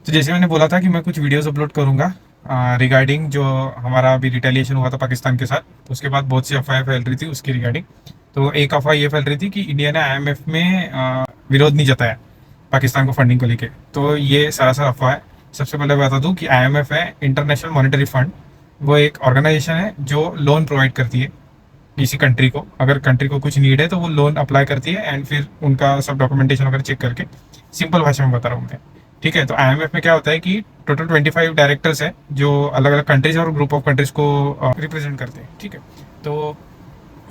तो जैसे मैंने बोला था कि मैं कुछ वीडियोस अपलोड करूंगा रिगार्डिंग जो हमारा अभी रिटेलिएशन हुआ था पाकिस्तान के साथ। उसके बाद बहुत सी अफवाहें फैल रही थी उसकी रिगार्डिंग। तो एक अफवाह ये फैल रही थी कि इंडिया ने आईएमएफ में विरोध नहीं जताया पाकिस्तान को फंडिंग को लेके। तो ये सरासर अफवाह है। सबसे पहले बता दूं कि आईएमएफ है इंटरनेशनल मॉनेटरी फंड। वो एक ऑर्गेनाइजेशन है जो लोन प्रोवाइड करती है किसी कंट्री को। अगर कंट्री को कुछ नीड है तो वो लोन अप्लाई करती है एंड फिर उनका सब डॉक्यूमेंटेशन वगैरह चेक करके, सिंपल भाषा में बता रहा हूँ मैं। ठीक है, तो आईएमएफ में क्या होता है कि टोटल 25 डायरेक्टर्स हैं जो अलग अलग कंट्रीज और ग्रुप ऑफ कंट्रीज को रिप्रेजेंट करते हैं। ठीक है, तो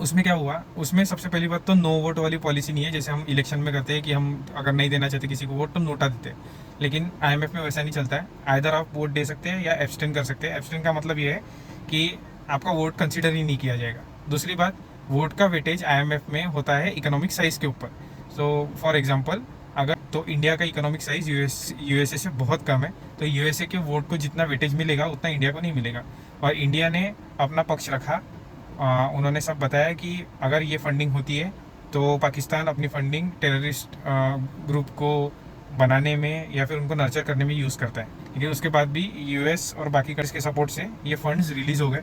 उसमें क्या हुआ, उसमें सबसे पहली बात तो नो वोट वाली पॉलिसी नहीं है जैसे हम इलेक्शन में करते हैं कि हम अगर नहीं देना चाहते किसी को वोट तो नोटा देते हैं। लेकिन आईएमएफ में वैसा नहीं चलता है। आइदर आप वोट दे सकते हैं या एब्सटेन कर सकते हैं। एब्सटेन का मतलब ये है कि आपका वोट कंसिडर ही नहीं किया जाएगा। दूसरी बात, वोट का वेटेज आईएमएफ में होता है इकोनॉमिक साइज के ऊपर। सो फॉर एग्जांपल, अगर तो इंडिया का इकोनॉमिक साइज यूएसए से बहुत कम है, तो यूएसए के वोट को जितना वेटेज मिलेगा उतना इंडिया को नहीं मिलेगा। और इंडिया ने अपना पक्ष रखा। उन्होंने सब बताया कि अगर ये फंडिंग होती है तो पाकिस्तान अपनी फंडिंग टेररिस्ट ग्रुप को बनाने में या फिर उनको नर्चर करने में यूज़ करता है। लेकिन उसके बाद भी यूएस और बाकी कंट्रीज के सपोर्ट से ये फंड्स रिलीज़ हो गए।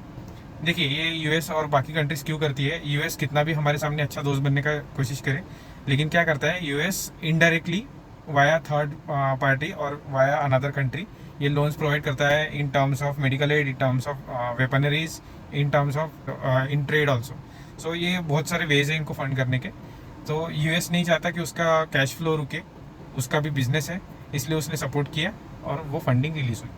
देखिए, ये यूएस और बाकी कंट्रीज क्यों करती है, यूएस कितना भी हमारे सामने अच्छा दोस्त बनने का कोशिश करे, लेकिन क्या करता है US indirectly via third party और वाया अनदर कंट्री ये लोन्स प्रोवाइड करता है in terms of medical aid, in terms of weaponries, in terms of in trade also. So ये बहुत सारे वेज हैं इनको फंड करने के। तो यूएस नहीं चाहता कि उसका कैश फ्लो रुके, उसका भी बिजनेस है, इसलिए उसने सपोर्ट किया और वो फंडिंग रिलीज हुई।